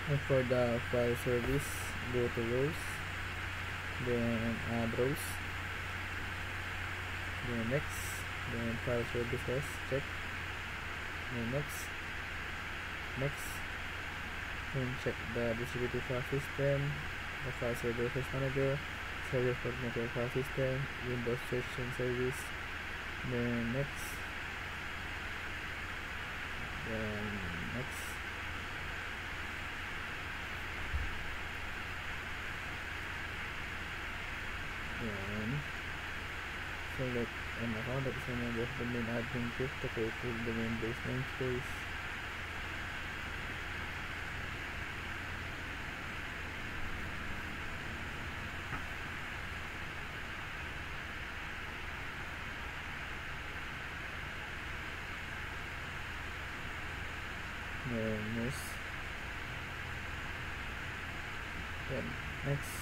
And for the file service, go to rows, then add rows, then next, then file services, check, then next, then check the distributed file system, the file services manager, service for network file system, Windows search and service, then next, then next, then select an account that is a member of the main admin group to create the domain-based namespace. Then next,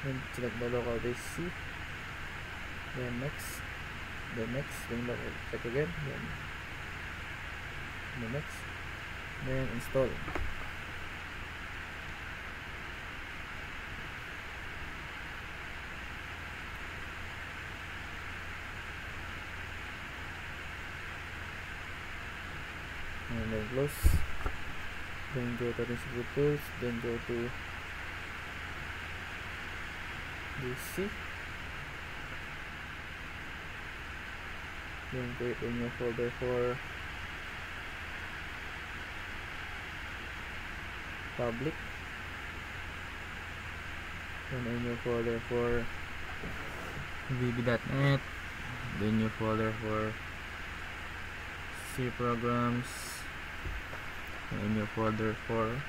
then select the local base C, then next, then check again, then next, then install. And then close, then go to distribute tools, then go to DC, then create a new folder for public, then a new folder for VB.NET, then new folder for C programs, and a new folder for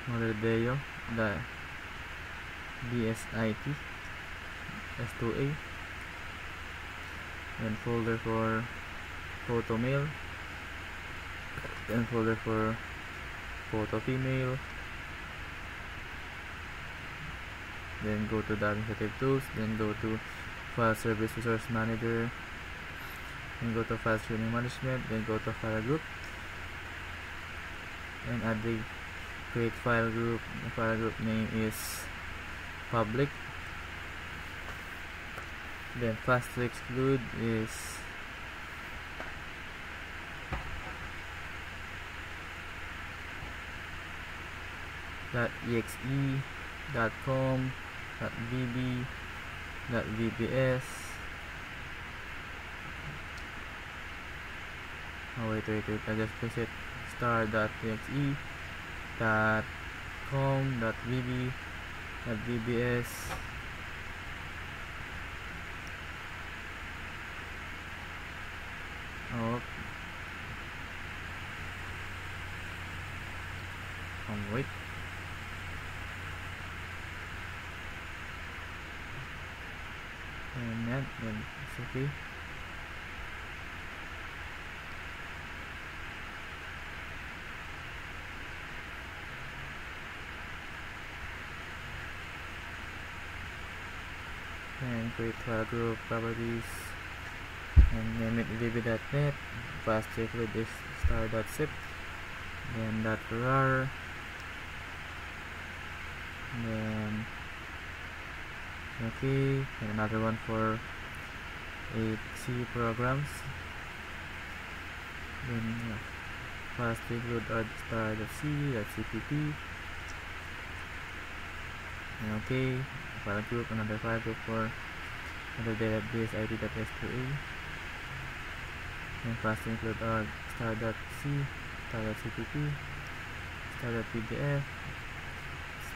Moldeo, the BSIT S2A, and folder for PhotoMail, and folder for PhotoFemail. Then go to the administrative tools, then go to file service resource manager, then go to file streaming management, then go to file group, and add the create file group. The file group name is public. Then fast to exclude is .exe, .com, .vb, .vbs. Oh wait, I just press it. star.exe, .com, .vb, .vbs. Oh, wait. And then it's okay. And create file group properties and name it VB.NET. Fast include this star.zip, then .rar, then okay, and another one for 8C programs. Then fast include star.c.cpp, and okay, file group, another file group for another database id.s2a, and fast include star.c, star.cpp, star.pdf,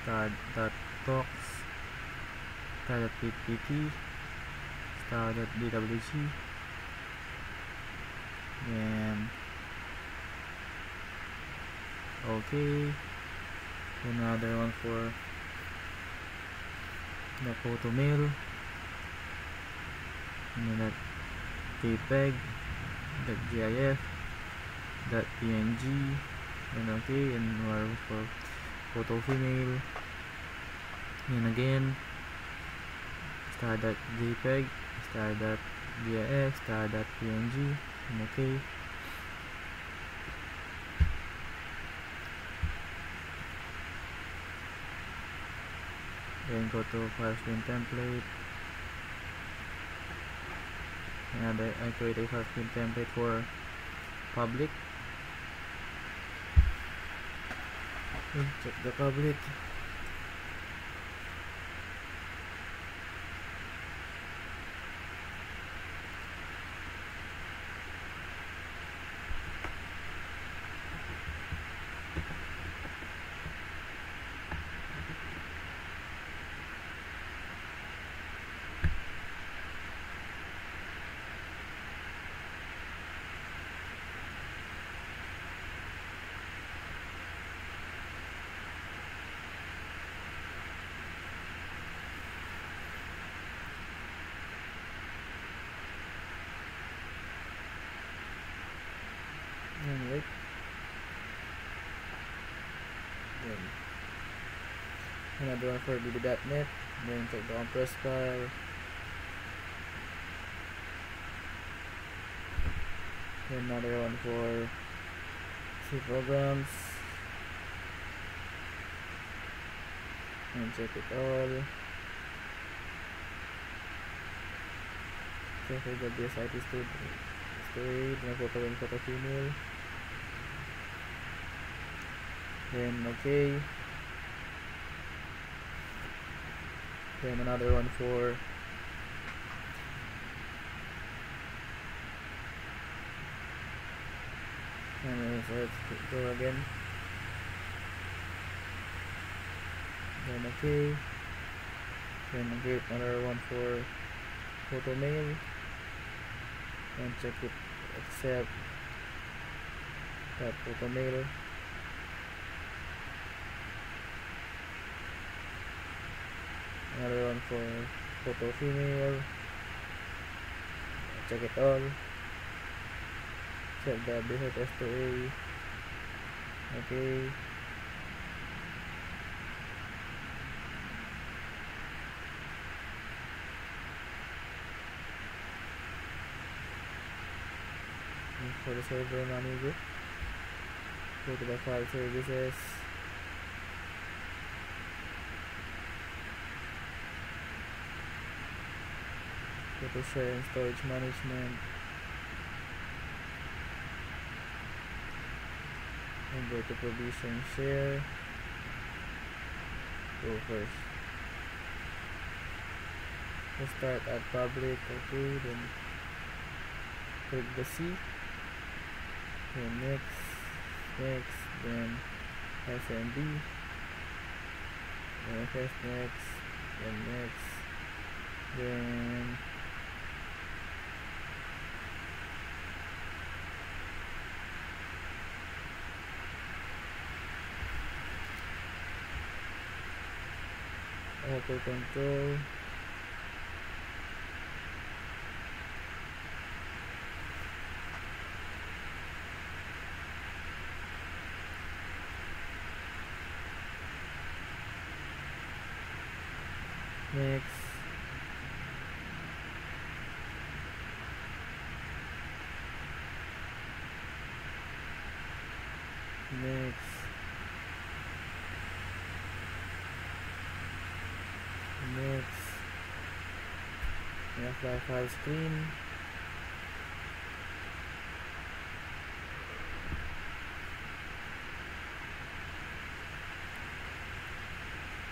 star.docs, star.ppt, star.dwg, and okay, another one for the PhotoMail, and that JPEG, that GIF, that PNG, and okay, and more for PhotoFemail, and again star.jpeg, star.gif, star.png, and okay. then go to file screen template, and I create a file screen template for public, and check the public. And wait. Then another one for bb.net, then check the compress file, then another one for C programs, and check it all. Check for the BSIT storage, then photo and photo female, then okay. Then another one for and let's go again. Then okay. Then create another one for photo mail and check it accept that photo mail. Another one for photo female, check it all, check the BHS2A, okay. And for the server manager, go to the file services, go to share and storage management, and go to provision share, go first, let's start at public, okay, then click the C, then next, then SMB, then FS next, then auto control, next, and apply file screen,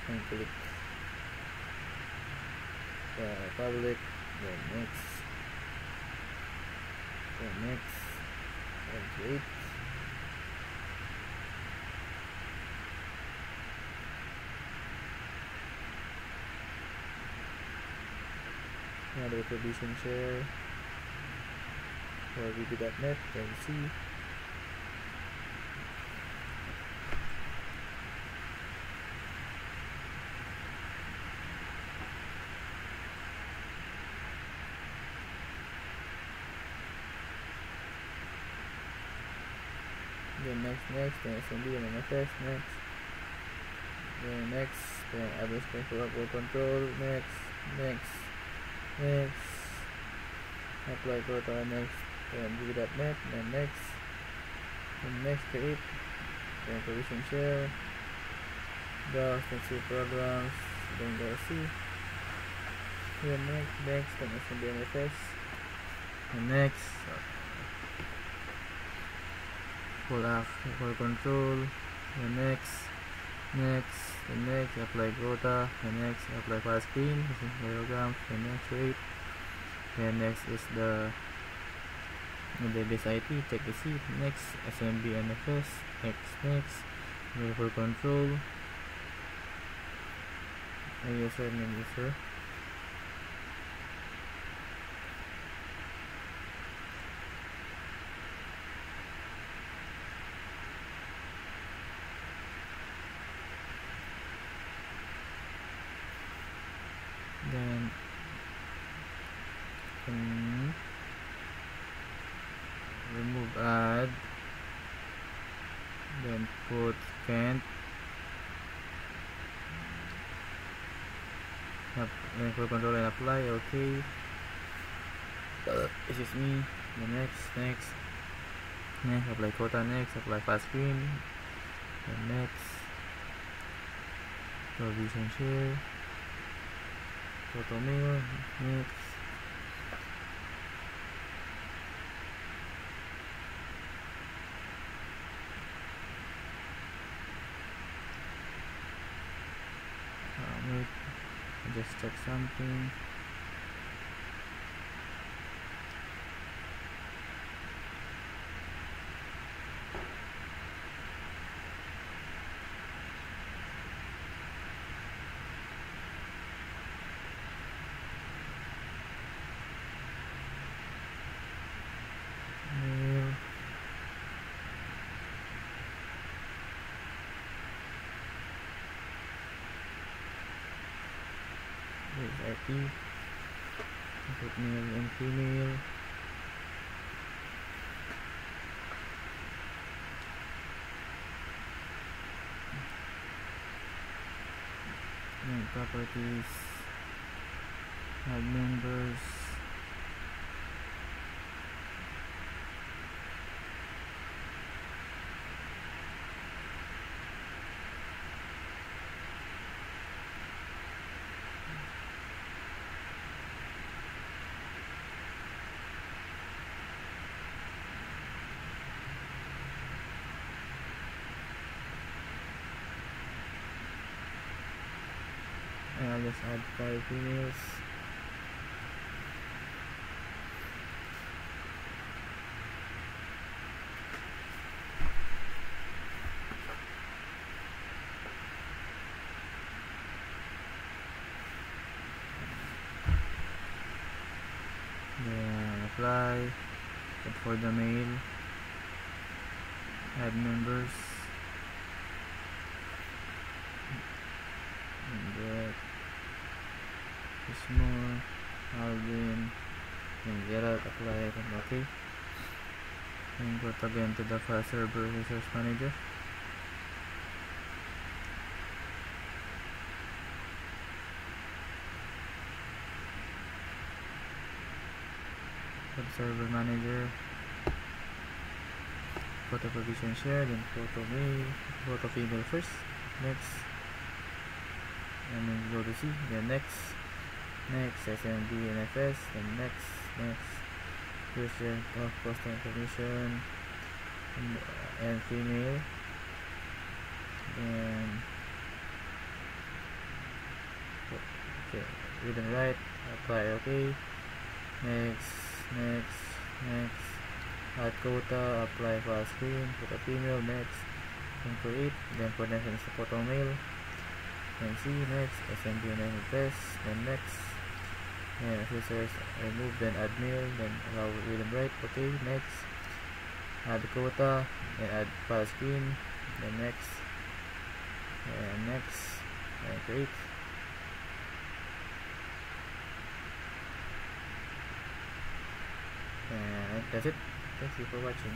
and click public, then next, and create. Another provision share for bb.net, then C. Then next, then SMB, and then FS, then address for upload control, next, apply quota, next, then bb.net, then next, create, then provision share, browse, then see programs, then go C, then next, then SMB NFS, and next, full control, then next, apply quota, then next, apply file screen, diagrams, then next, wait, then next is the database IP, check the C, next, SMB NFS, next, full control, user name user, then remove add, then put can't, then full control and apply, okay. This is me. The next, apply quota, next, apply fast screen, then next, provision share, photo mail, next, wait, just check something. IP, put male and female, and properties, add members, and I'll just add 5 females. Then apply, and for the male, add members, and that is more, Alvin, and Gerald, apply, and okay. And go again to the file server resource manager. Server manager, photo provision share, then photo male, photo female first, next, and then go to C, then next, SMB NFS, then next, user of custom information, and female, then okay, read and write, apply, okay, next, add quota, apply file screen, put a female, next, and create, then for next is the photo male, then C, next, SMB and NFS, then next, and users remove, then add male, then allow read and write, okay, next, add quota, then add file screen, then next, and create. And that's it. Thank you for watching.